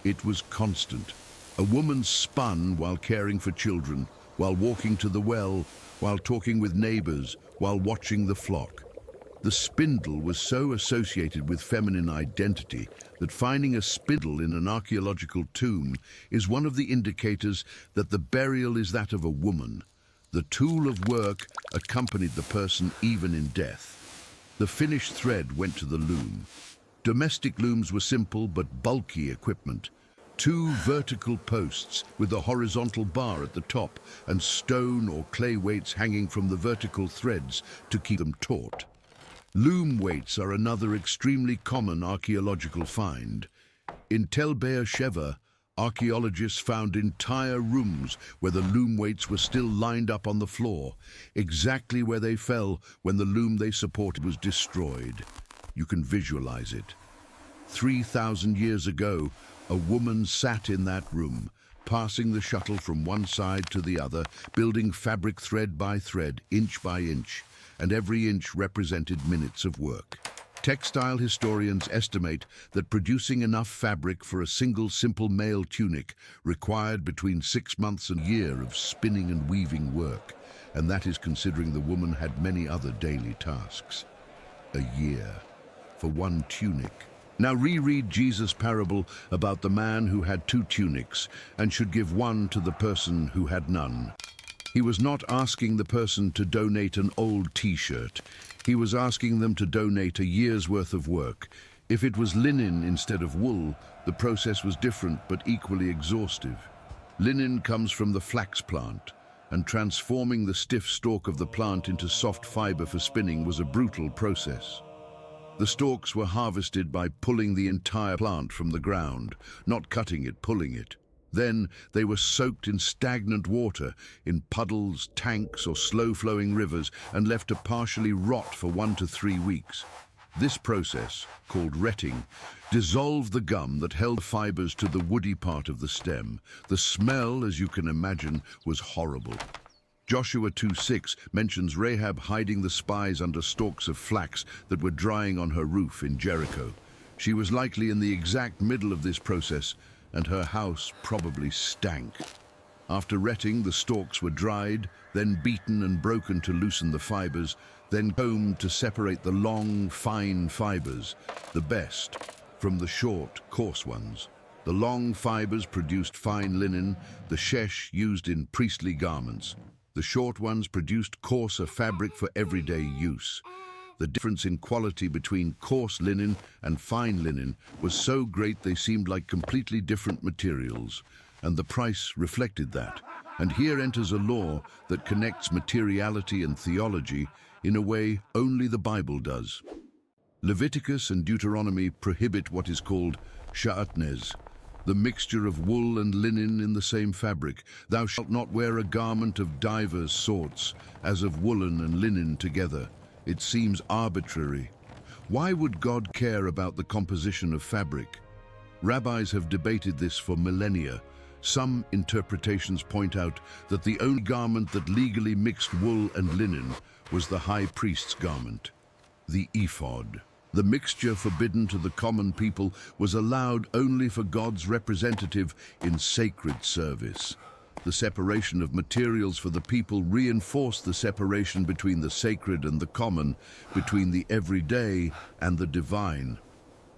it was constant. A woman spun while caring for children, while walking to the well, while talking with neighbors, while watching the flock. The spindle was so associated with feminine identity that finding a spindle in an archaeological tomb is one of the indicators that the burial is that of a woman. The tool of work accompanied the person even in death. The finished thread went to the loom. Domestic looms were simple but bulky equipment. Two vertical posts with a horizontal bar at the top and stone or clay weights hanging from the vertical threads to keep them taut. Loom weights are another extremely common archaeological find. In Tel Be'er-Sheva, archaeologists found entire rooms where the loom weights were still lined up on the floor, exactly where they fell when the loom they supported was destroyed. You can visualize it. 3,000 years ago, a woman sat in that room, passing the shuttle from one side to the other, building fabric thread by thread, inch by inch, and every inch represented minutes of work. Textile historians estimate that producing enough fabric for a single simple male tunic required between 6 months and a year of spinning and weaving work, and that is considering the woman had many other daily tasks. A year for one tunic. Now reread Jesus' parable about the man who had 2 tunics and should give one to the person who had none. He was not asking the person to donate an old t-shirt. He was asking them to donate a year's worth of work. If it was linen instead of wool, the process was different but equally exhaustive. Linen comes from the flax plant, and transforming the stiff stalk of the plant into soft fiber for spinning was a brutal process. The stalks were harvested by pulling the entire plant from the ground, not cutting it, pulling it. Then they were soaked in stagnant water, in puddles, tanks, or slow-flowing rivers, and left to partially rot for 1 to 3 weeks. This process, called retting, dissolved the gum that held fibers to the woody part of the stem. The smell, as you can imagine, was horrible. Joshua 2:6 mentions Rahab hiding the spies under stalks of flax that were drying on her roof in Jericho. She was likely in the exact middle of this process, and her house probably stank. After retting, the stalks were dried, then beaten and broken to loosen the fibers, then combed to separate the long, fine fibers, the best, from the short, coarse ones. The long fibers produced fine linen, the shesh used in priestly garments. The short ones produced coarser fabric for everyday use. The difference in quality between coarse linen and fine linen was so great they seemed like completely different materials, and the price reflected that. And here enters a law that connects materiality and theology in a way only the Bible does. Leviticus and Deuteronomy prohibit what is called sha'atnez, the mixture of wool and linen in the same fabric. Thou shalt not wear a garment of divers sorts, as of woolen and linen together. It seems arbitrary. Why would God care about the composition of fabric? Rabbis have debated this for millennia. Some interpretations point out that the only garment that legally mixed wool and linen was the high priest's garment, the ephod. The mixture forbidden to the common people was allowed only for God's representative in sacred service. The separation of materials for the people reinforced the separation between the sacred and the common, between the everyday and the divine.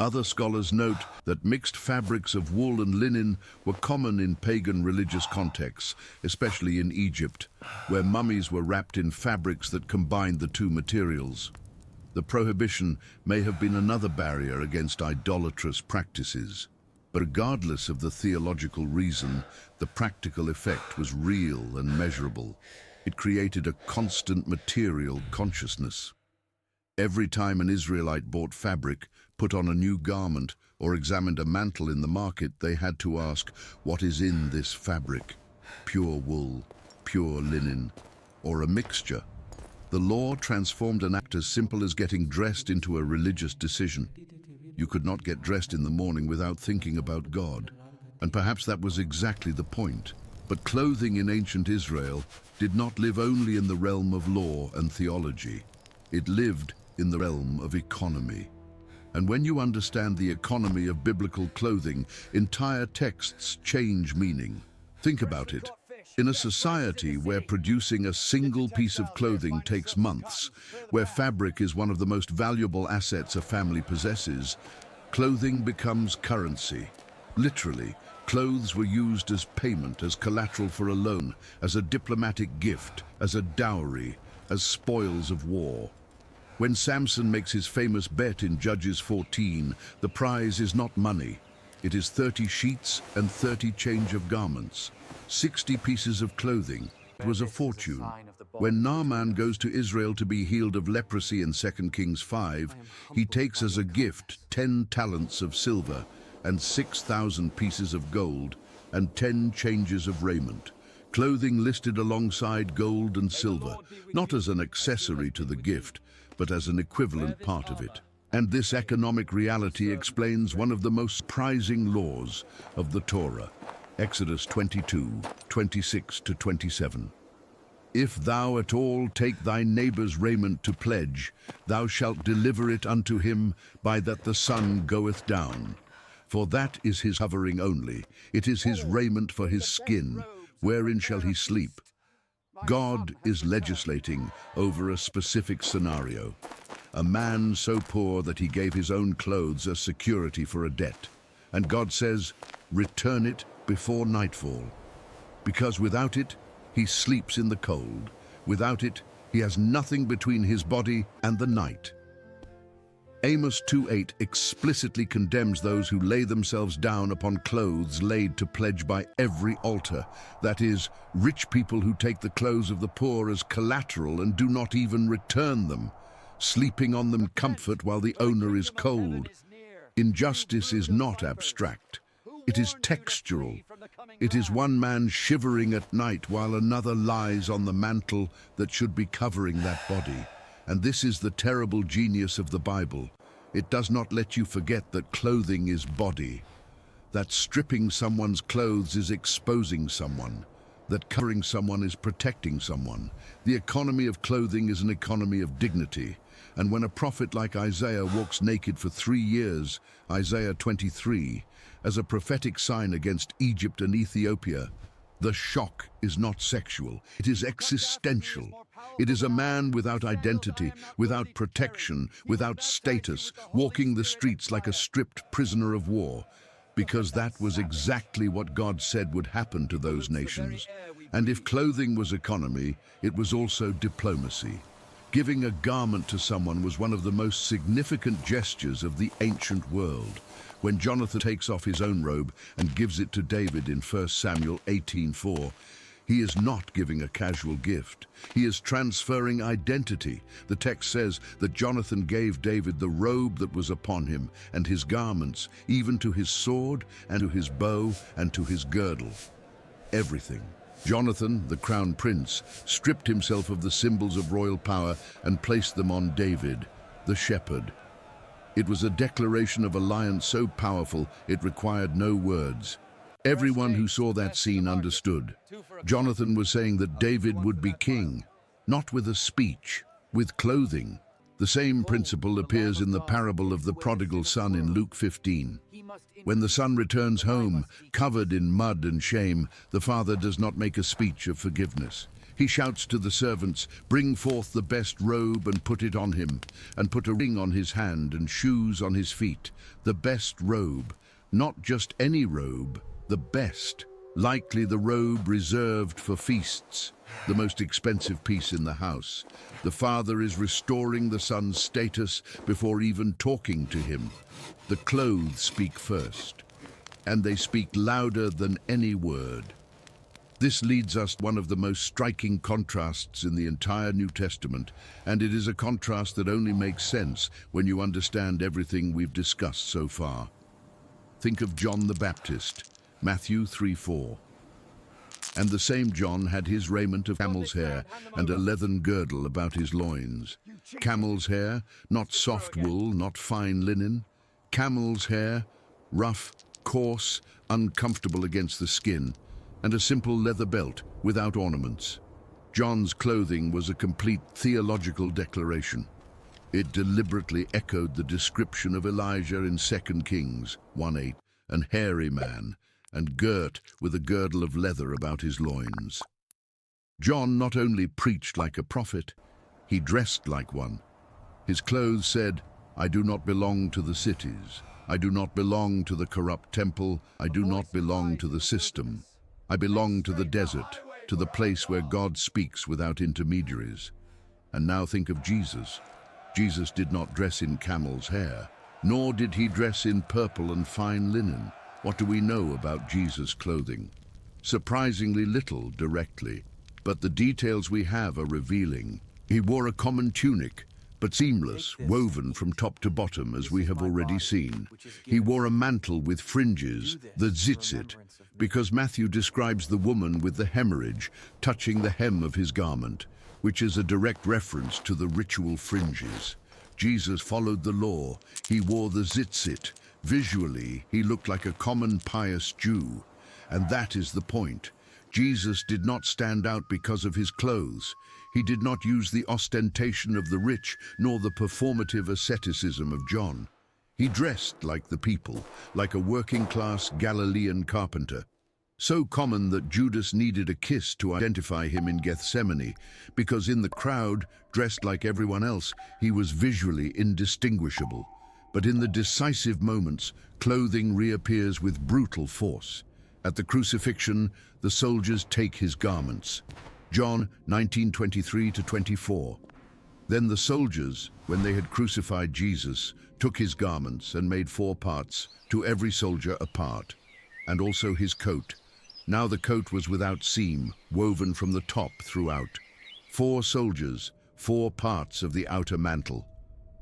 Other scholars note that mixed fabrics of wool and linen were common in pagan religious contexts, especially in Egypt, where mummies were wrapped in fabrics that combined the two materials. The prohibition may have been another barrier against idolatrous practices. But regardless of the theological reason, the practical effect was real and measurable. It created a constant material consciousness. Every time an Israelite bought fabric, put on a new garment, or examined a mantle in the market, they had to ask, what is in this fabric? Pure wool, pure linen, or a mixture? The law transformed an act as simple as getting dressed into a religious decision. You could not get dressed in the morning without thinking about God. And perhaps that was exactly the point. But clothing in ancient Israel did not live only in the realm of law and theology. It lived in the realm of economy. And when you understand the economy of biblical clothing, entire texts change meaning. Think about it. In a society where producing a single piece of clothing takes months, where fabric is one of the most valuable assets a family possesses, clothing becomes currency. Literally, clothes were used as payment, as collateral for a loan, as a diplomatic gift, as a dowry, as spoils of war. When Samson makes his famous bet in Judges 14, the prize is not money. It is 30 sheets and 30 change of garments. 60 pieces of clothing. It was a fortune. When Naaman goes to Israel to be healed of leprosy in 2 Kings 5, he takes as a gift 10 talents of silver and 6,000 pieces of gold and 10 changes of raiment. Clothing listed alongside gold and silver, not as an accessory to the gift, but as an equivalent part of it. And this economic reality explains one of the most surprising laws of the Torah, Exodus 22:26-27. If thou at all take thy neighbor's raiment to pledge, thou shalt deliver it unto him by that the sun goeth down. For that is his covering only, it is his raiment for his skin, wherein shall he sleep? God is legislating over a specific scenario. A man so poor that he gave his own clothes as security for a debt. And God says, return it before nightfall. Because without it, he sleeps in the cold. Without it, he has nothing between his body and the night. Amos 2:8 explicitly condemns those who lay themselves down upon clothes laid to pledge by every altar. That is, rich people who take the clothes of the poor as collateral and do not even return them, sleeping on them comfort while the owner is cold. Injustice is not abstract. It is textual. It is one man shivering at night while another lies on the mantle that should be covering that body. And this is the terrible genius of the Bible. It does not let you forget that clothing is body, that stripping someone's clothes is exposing someone, that covering someone is protecting someone. The economy of clothing is an economy of dignity. And when a prophet like Isaiah walks naked for 3 years, Isaiah 23, as a prophetic sign against Egypt and Ethiopia, the shock is not sexual, it is existential. It is a man without identity, without protection, without status, walking the streets like a stripped prisoner of war, because that was exactly what God said would happen to those nations. And if clothing was economy, it was also diplomacy. Giving a garment to someone was one of the most significant gestures of the ancient world. When Jonathan takes off his own robe and gives it to David in 1 Samuel 18:4, he is not giving a casual gift. He is transferring identity. The text says that Jonathan gave David the robe that was upon him and his garments, even to his sword and to his bow and to his girdle. Everything. Jonathan, the crown prince, stripped himself of the symbols of royal power and placed them on David, the shepherd. It was a declaration of alliance so powerful it required no words. Everyone who saw that scene understood. Jonathan was saying that David would be king, not with a speech, with clothing. The same principle appears in the parable of the prodigal son in Luke 15. When the son returns home, covered in mud and shame, the father does not make a speech of forgiveness. He shouts to the servants, "Bring forth the best robe and put it on him, and put a ring on his hand and shoes on his feet." The best robe, not just any robe, the best. Likely the robe reserved for feasts, the most expensive piece in the house. The father is restoring the son's status before even talking to him. The clothes speak first, and they speak louder than any word. This leads us to one of the most striking contrasts in the entire New Testament, and it is a contrast that only makes sense when you understand everything we've discussed so far. Think of John the Baptist, Matthew 3:4. And the same John had his raiment of camel's hair and a leathern girdle about his loins. Camel's hair, not soft wool, not fine linen. Camel's hair, rough, coarse, uncomfortable against the skin, and a simple leather belt without ornaments. John's clothing was a complete theological declaration. It deliberately echoed the description of Elijah in 2 Kings 1:8, an hairy man, and girt with a girdle of leather about his loins. John not only preached like a prophet, he dressed like one. His clothes said, "I do not belong to the cities. I do not belong to the corrupt temple. I do not belong to the system. I belong to the desert, to the place where God speaks without intermediaries." And now think of Jesus. Jesus did not dress in camel's hair, nor did he dress in purple and fine linen. What do we know about Jesus' clothing? Surprisingly little directly, but the details we have are revealing. He wore a common tunic, but seamless, woven from top to bottom, as we have already seen. He wore a mantle with fringes, the tzitzit, because Matthew describes the woman with the hemorrhage touching the hem of his garment, which is a direct reference to the ritual fringes. Jesus followed the law. He wore the tzitzit. Visually, he looked like a common pious Jew, and that is the point. Jesus did not stand out because of his clothes. He did not use the ostentation of the rich, nor the performative asceticism of John. He dressed like the people, like a working-class Galilean carpenter. So common that Judas needed a kiss to identify him in Gethsemane, because in the crowd, dressed like everyone else, he was visually indistinguishable. But in the decisive moments, clothing reappears with brutal force. At the crucifixion, the soldiers take his garments. John 19:23-24. Then the soldiers, when they had crucified Jesus, took his garments and made 4 parts, to every soldier a part, and also his coat. Now the coat was without seam, woven from the top throughout. 4 soldiers, 4 parts of the outer mantle.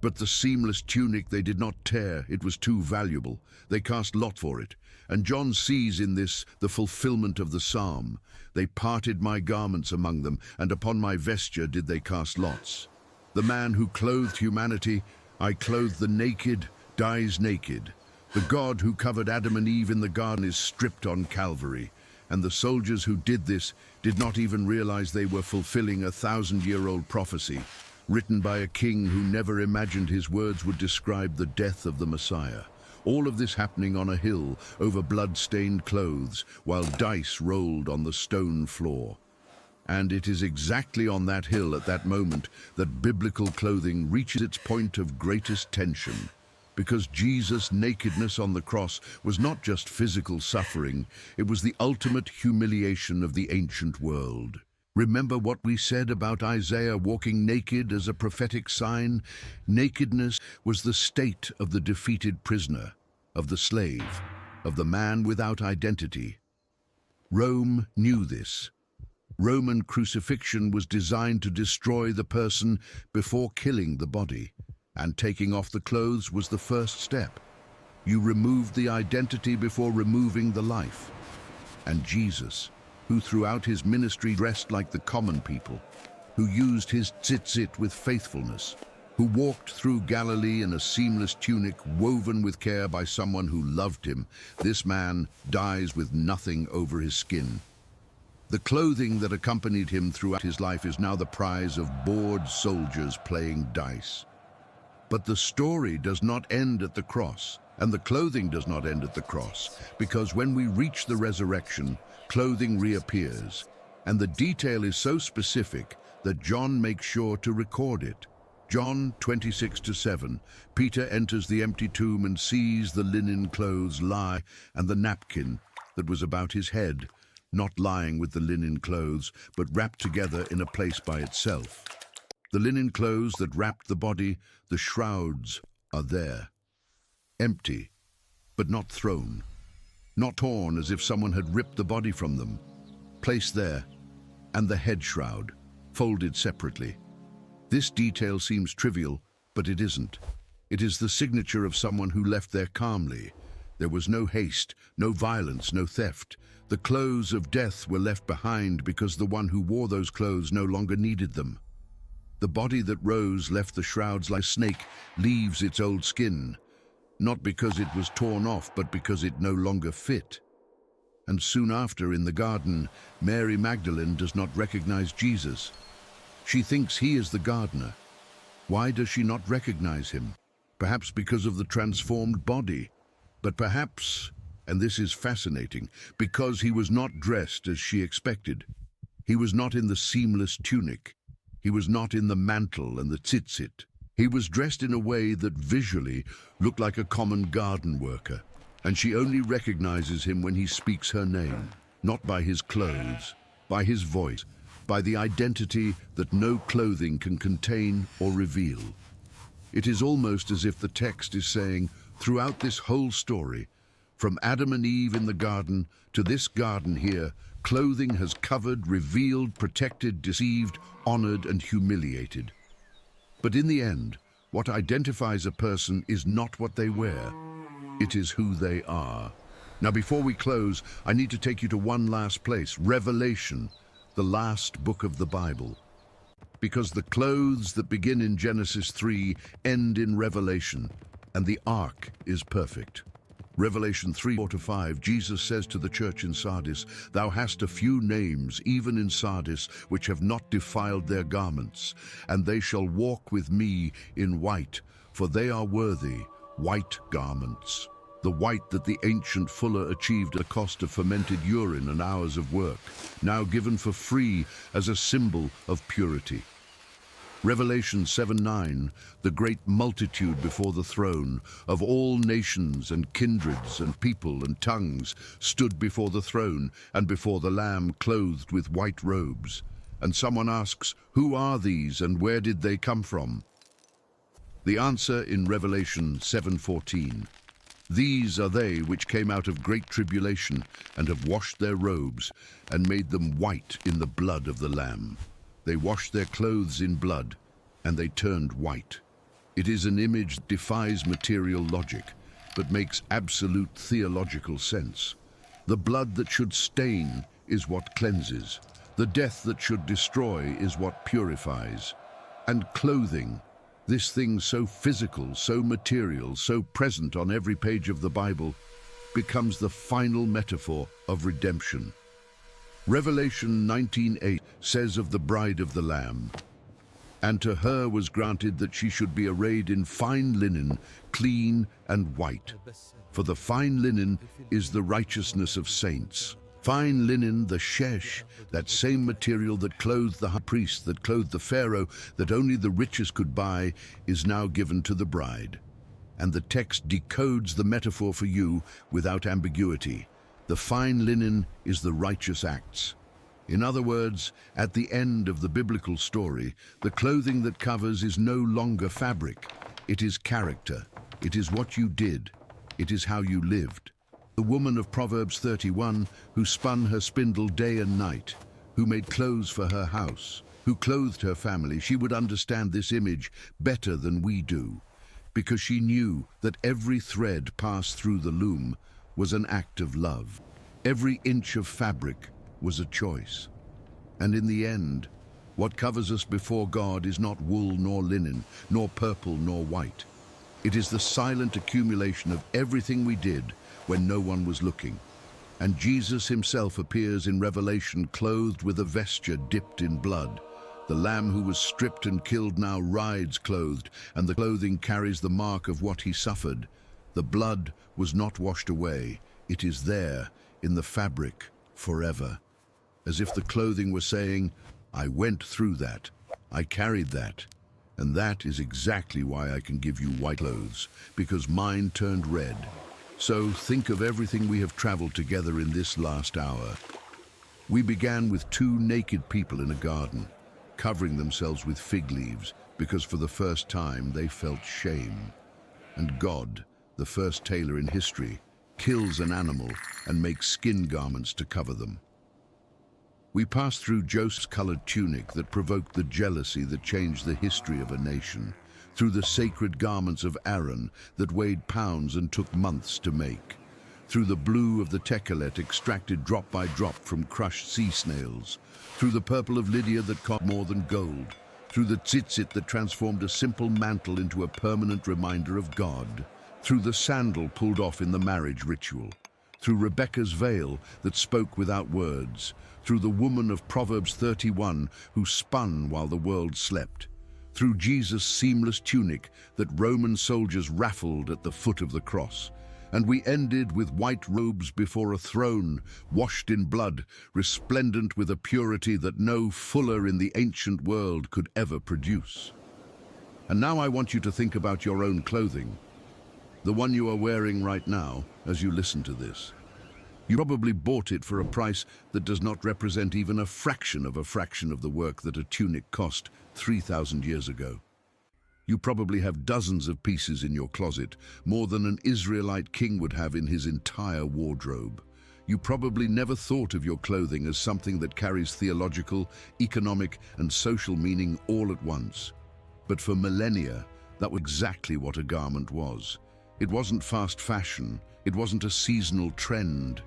But the seamless tunic they did not tear, it was too valuable. They cast lot for it, and John sees in this the fulfillment of the psalm. They parted my garments among them, and upon my vesture did they cast lots. The man who clothed humanity, I clothe the naked, dies naked. The God who covered Adam and Eve in the garden is stripped on Calvary. And the soldiers who did this did not even realize they were fulfilling a 1,000-year-old prophecy, written by a king who never imagined his words would describe the death of the Messiah. All of this happening on a hill over blood-stained clothes while dice rolled on the stone floor. And it is exactly on that hill at that moment that biblical clothing reaches its point of greatest tension. Because Jesus' nakedness on the cross was not just physical suffering, it was the ultimate humiliation of the ancient world. Remember what we said about Isaiah walking naked as a prophetic sign? Nakedness was the state of the defeated prisoner, of the slave, of the man without identity. Rome knew this. Roman crucifixion was designed to destroy the person before killing the body, and taking off the clothes was the first step. You removed the identity before removing the life. And Jesus, who throughout his ministry dressed like the common people, who used his tzitzit with faithfulness, who walked through Galilee in a seamless tunic woven with care by someone who loved him, this man dies with nothing over his skin. The clothing that accompanied him throughout his life is now the prize of bored soldiers playing dice. But the story does not end at the cross, and the clothing does not end at the cross, because when we reach the resurrection, clothing reappears. And the detail is so specific that John makes sure to record it. John 26:7, Peter enters the empty tomb and sees the linen clothes lie and the napkin that was about his head, not lying with the linen clothes, but wrapped together in a place by itself. The linen clothes that wrapped the body, the shrouds, are there. Empty, but not thrown. Not torn as if someone had ripped the body from them. Placed there, and the head shroud, folded separately. This detail seems trivial, but it isn't. It is the signature of someone who left there calmly. There was no haste, no violence, no theft. The clothes of death were left behind because the one who wore those clothes no longer needed them. The body that rose left the shrouds like a snake leaves its old skin, not because it was torn off, but because it no longer fit. And soon after, in the garden, Mary Magdalene does not recognize Jesus. She thinks he is the gardener. Why does she not recognize him? Perhaps because of the transformed body, but perhaps, and this is fascinating, because he was not dressed as she expected. He was not in the seamless tunic. He was not in the mantle and the tzitzit. He was dressed in a way that visually looked like a common garden worker, and she only recognizes him when he speaks her name, not by his clothes, by his voice, by the identity that no clothing can contain or reveal. It is almost as if the text is saying, throughout this whole story, from Adam and Eve in the garden to this garden here, clothing has covered, revealed, protected, deceived, honored, and humiliated. But in the end, what identifies a person is not what they wear. It is who they are. Now, before we close, I need to take you to one last place, Revelation, the last book of the Bible. Because the clothes that begin in Genesis 3 end in Revelation, and the ark is perfect. Revelation 3:4-5, Jesus says to the church in Sardis, "Thou hast a few names, even in Sardis, which have not defiled their garments, and they shall walk with me in white, for they are worthy, white garments." The white that the ancient fuller achieved at the cost of fermented urine and hours of work, now given for free as a symbol of purity. Revelation 7:9, the great multitude before the throne of all nations and kindreds and people and tongues stood before the throne and before the Lamb clothed with white robes. And someone asks, who are these and where did they come from? The answer in Revelation 7:14. These are they which came out of great tribulation and have washed their robes and made them white in the blood of the Lamb. They washed their clothes in blood and they turned white. It is an image that defies material logic but makes absolute theological sense. The blood that should stain is what cleanses. The death that should destroy is what purifies. And clothing, this thing so physical, so material, so present on every page of the Bible, becomes the final metaphor of redemption. Revelation 19:8 says of the bride of the Lamb, "And to her was granted that she should be arrayed in fine linen, clean and white. For the fine linen is the righteousness of saints." Fine linen, the shesh, that same material that clothed the high priest, that clothed the Pharaoh, that only the richest could buy, is now given to the bride. And the text decodes the metaphor for you without ambiguity. The fine linen is the righteous acts. In other words, at the end of the biblical story, the clothing that covers is no longer fabric. It is character. It is what you did. It is how you lived. The woman of Proverbs 31, who spun her spindle day and night, who made clothes for her house, who clothed her family, she would understand this image better than we do, because she knew that every thread passed through the loom was an act of love. Every inch of fabric was a choice. And in the end, what covers us before God is not wool nor linen, nor purple nor white. It is the silent accumulation of everything we did when no one was looking. And Jesus himself appears in Revelation clothed with a vesture dipped in blood. The Lamb who was stripped and killed now rides clothed, and the clothing carries the mark of what he suffered. The blood was not washed away. It is there in the fabric forever. as if the clothing were saying, I went through that, I carried that, and that is exactly why I can give you white clothes, because mine turned red. So think of everything we have traveled together in this last hour. We began with two naked people in a garden, covering themselves with fig leaves, because for the first time they felt shame. And God, the first tailor in history, kills an animal and makes skin garments to cover them. We passed through Joseph's colored tunic that provoked the jealousy that changed the history of a nation, through the sacred garments of Aaron that weighed pounds and took months to make, through the blue of the techelet extracted drop by drop from crushed sea snails, through the purple of Lydia that cost more than gold, through the tzitzit that transformed a simple mantle into a permanent reminder of God, through the sandal pulled off in the marriage ritual, through Rebecca's veil that spoke without words, through the woman of Proverbs 31 who spun while the world slept, through Jesus' seamless tunic that Roman soldiers raffled at the foot of the cross. And we ended with white robes before a throne, washed in blood, resplendent with a purity that no fuller in the ancient world could ever produce. And now I want you to think about your own clothing, the one you are wearing right now as you listen to this. You probably bought it for a price that does not represent even a fraction of the work that a tunic cost 3,000 years ago. You probably have dozens of pieces in your closet, more than an Israelite king would have in his entire wardrobe. You probably never thought of your clothing as something that carries theological, economic, and social meaning all at once. But for millennia, that was exactly what a garment was. It wasn't fast fashion. It wasn't a seasonal trend.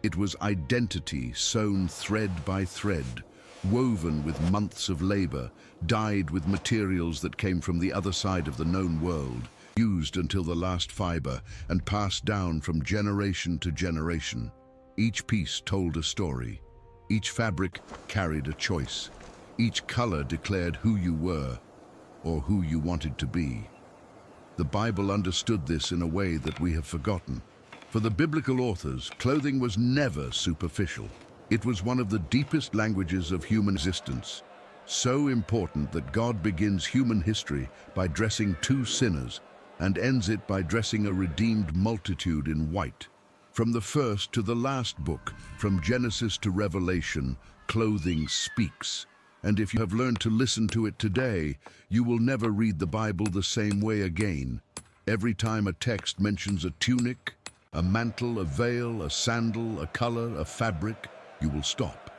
It was identity sewn thread by thread, woven with months of labor, dyed with materials that came from the other side of the known world, used until the last fiber, and passed down from generation to generation. Each piece told a story. Each fabric carried a choice. Each color declared who you were, or who you wanted to be. The Bible understood this in a way that we have forgotten. For the biblical authors, clothing was never superficial. It was one of the deepest languages of human existence, so important that God begins human history by dressing two sinners and ends it by dressing a redeemed multitude in white. From the first to the last book, from Genesis to Revelation, clothing speaks. And if you have learned to listen to it today, you will never read the Bible the same way again. Every time a text mentions a tunic, a mantle, a veil, a sandal, a color, a fabric, you will stop.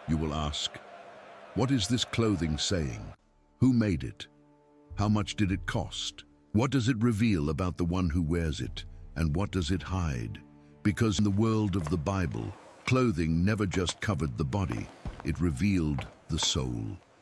You will ask, what is this clothing saying? Who made it? How much did it cost? What does it reveal about the one who wears it? And what does it hide? Because in the world of the Bible, clothing never just covered the body, it revealed the soul.